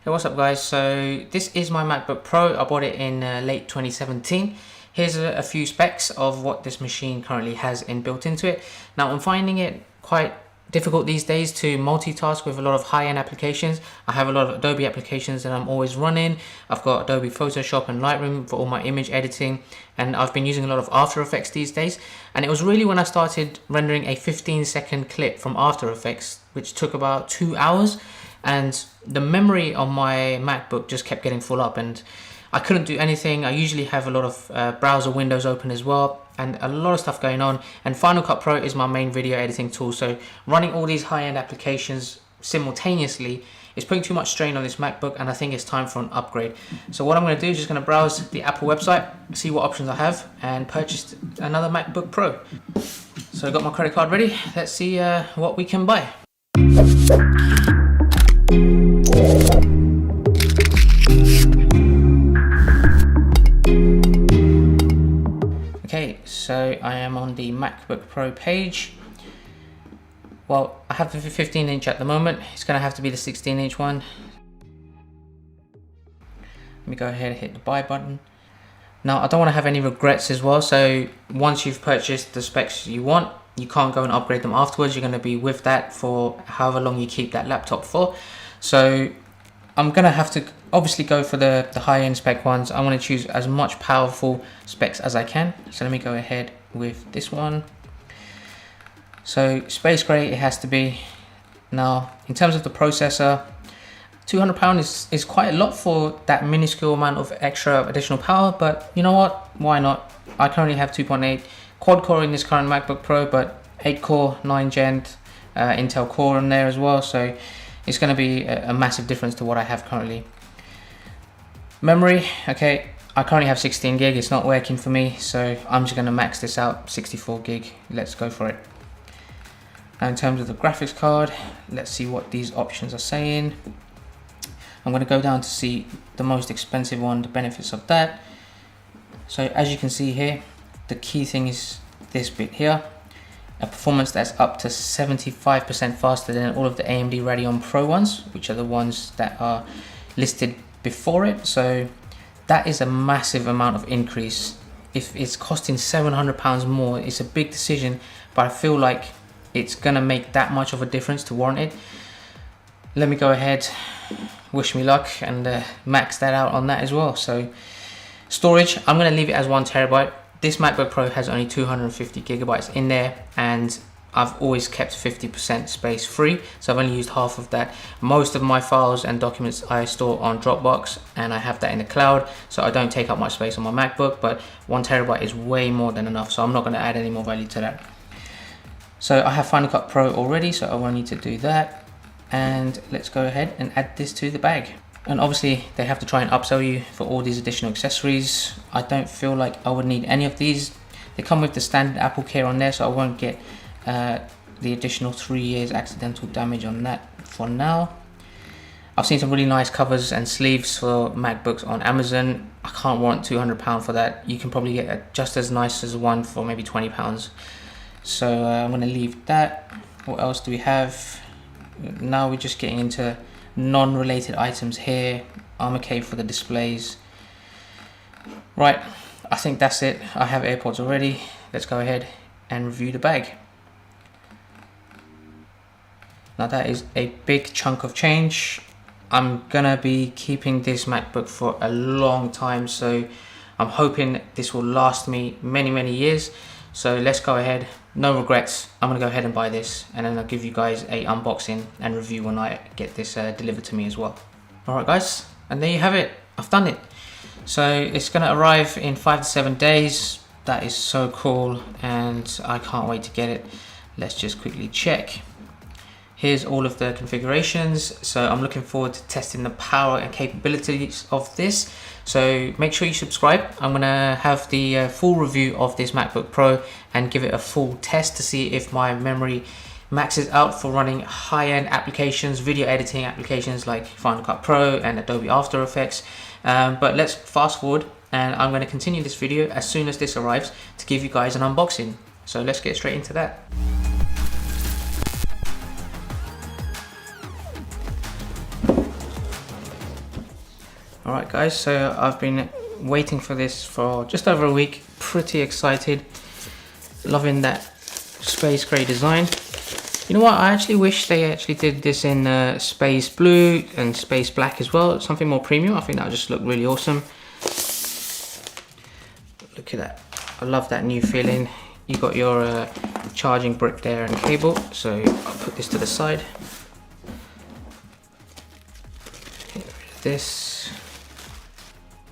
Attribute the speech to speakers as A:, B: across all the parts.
A: Hey, what's up guys? So this is my MacBook Pro. I bought it in late 2017. Here's a few specs of what this machine currently has inbuilt into it. Now I'm finding it quite difficult these days to multitask with a lot of high-end applications. I have a lot of Adobe applications that I'm always running. I've got Adobe Photoshop and Lightroom for all my image editing, and I've been using a lot of After Effects these days. And it was really when I started rendering a 15-second clip from After Effects, which took about 2 hours, and the memory on my MacBook just kept getting full up and I couldn't do anything. I usually have a lot of browser windows open as well and a lot of stuff going on, and Final Cut Pro is my main video editing tool, so running all these high-end applications simultaneously is putting too much strain on this MacBook, and I think it's time for an upgrade. So what I'm going to do is just going to browse the Apple website, see what options I have, and purchase another MacBook Pro. So I've got my credit card ready. Let's see what we can buy. Okay, so I am on the MacBook Pro page. Well, I have the 15-inch at the moment. It's going to have to be the 16-inch one. Let me go ahead and hit the buy button. Now, I don't want to have any regrets as well, so once you've purchased the specs you want, you can't go and upgrade them afterwards. You're going to be with that for however long you keep that laptop for. So I'm going to have to obviously go for the high-end spec ones. I want to choose as much powerful specs as I can. So let me go ahead with this one. So space gray it has to be. Now, in terms of the processor, £200 is quite a lot for that minuscule amount of extra additional power, but you know what? Why not? I currently have 2.8 quad core in this current MacBook Pro, but 8 core, 9 gen Intel Core in there as well. So it's going to be a massive difference to what I have currently. Memory, okay, I currently have 16 gig. It's not working for me, so I'm just going to max this out, 64 gig. Let's go for it. Now in terms of the graphics card, let's see what these options are saying. I'm going to go down to see the most expensive one, the benefits of that. So as you can see here, the key thing is this bit here. A performance that's up to 75% faster than all of the AMD Radeon Pro ones, which are the ones that are listed before it. So that is a massive amount of increase. If it's costing £700 more, it's a big decision, but I feel like it's gonna make that much of a difference to warrant it. Let me go ahead, wish me luck, and max that out on that as well. So storage, I'm gonna leave it as 1 terabyte. This MacBook Pro has only 250 gigabytes in there, and I've always kept 50% space free, so I've only used half of that. Most of my files and documents I store on Dropbox, and I have that in the cloud, so I don't take up much space on my MacBook, but 1 terabyte is way more than enough, so I'm not going to add any more value to that. So I have Final Cut Pro already, so I won't need to do that. And let's go ahead and add this to the bag. And obviously they have to try and upsell you for all these additional accessories. I don't feel like I would need any of these. They come with the standard Apple Care on there, so I won't get the additional 3 years accidental damage on that for now. I've seen some really nice covers and sleeves for MacBooks on Amazon. I can't warrant £200 for that. You can probably get just as nice as one for maybe £20. So I'm going to leave that. What else do we have? Now we're just getting into non-related items here. Armor for the displays. Right, I think that's it. I have AirPods already. Let's go ahead and review the bag. Now that is a big chunk of change. I'm gonna be keeping this MacBook for a long time, so I'm hoping this will last me many years. So let's go ahead, no regrets. I'm gonna go ahead and buy this, and then I'll give you guys a unboxing and review when I get this delivered to me as well. Alright guys, and there you have it. I've done it. So it's gonna arrive in 5 to 7 days. That is so cool, and I can't wait to get it. Let's just quickly check. Here's all of the configurations. So I'm looking forward to testing the power and capabilities of this. So make sure you subscribe. I'm gonna have the full review of this MacBook Pro and give it a full test to see if my memory maxes out for running high-end applications, video editing applications like Final Cut Pro and Adobe After Effects. But let's fast forward, and I'm gonna continue this video as soon as this arrives to give you guys an unboxing. So let's get straight into that. Alright guys, so I've been waiting for this for just over a week. Pretty excited. Loving that space grey design. You know what, I actually wish they actually did this in space blue and space black as well. Something more premium. I think that would just look really awesome. Look at that. I love that new feeling. You got your charging brick there and cable. So I'll put this to the side. Get rid of this.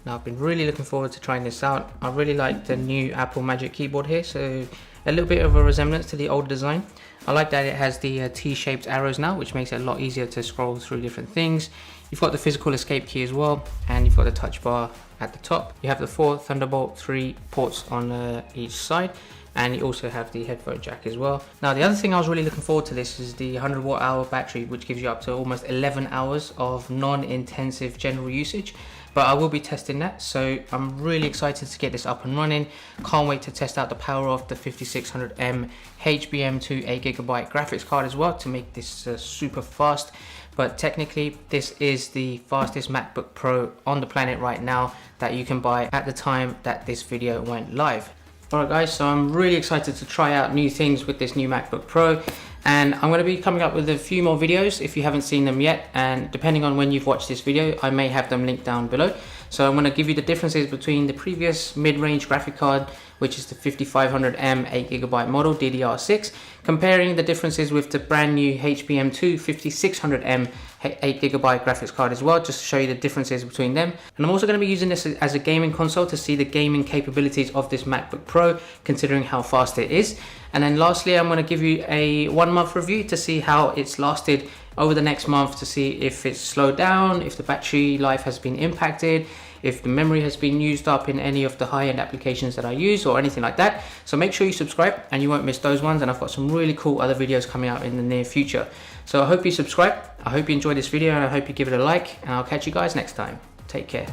A: Now I've been really looking forward to trying this out. I really like the new Apple Magic keyboard here, so a little bit of a resemblance to the old design. I like that it has the T-shaped arrows now, which makes it a lot easier to scroll through different things. You've got the physical escape key as well, and you've got the touch bar at the top. You have the 4 Thunderbolt 3 ports on each side, and you also have the headphone jack as well. Now the other thing I was really looking forward to this is the 100 watt hour battery, which gives you up to almost 11 hours of non-intensive general usage. But I will be testing that, so I'm really excited to get this up and running. Can't wait to test out the power of the 5600M HBM2 8GB graphics card as well to make this super fast. But technically this is the fastest MacBook Pro on the planet right now that you can buy at the time that this video went live. Alright guys, so I'm really excited to try out new things with this new MacBook Pro, and I'm going to be coming up with a few more videos if you haven't seen them yet, and depending on when you've watched this video I may have them linked down below. So I'm going to give you the differences between the previous mid-range graphic card, which is the 5500M 8GB model DDR6, comparing the differences with the brand new HBM2 5600M 8GB graphics card as well, just to show you the differences between them. And I'm also going to be using this as a gaming console to see the gaming capabilities of this MacBook Pro, considering how fast it is. And then lastly, I'm going to give you a 1 month review to see how it's lasted over the next month, to see if it's slowed down, if the battery life has been impacted, if the memory has been used up in any of the high-end applications that I use or anything like that. So make sure you subscribe and you won't miss those ones, and I've got some really cool other videos coming out in the near future. So I hope you subscribe, I hope you enjoyed this video, and I hope you give it a like, and I'll catch you guys next time. Take care.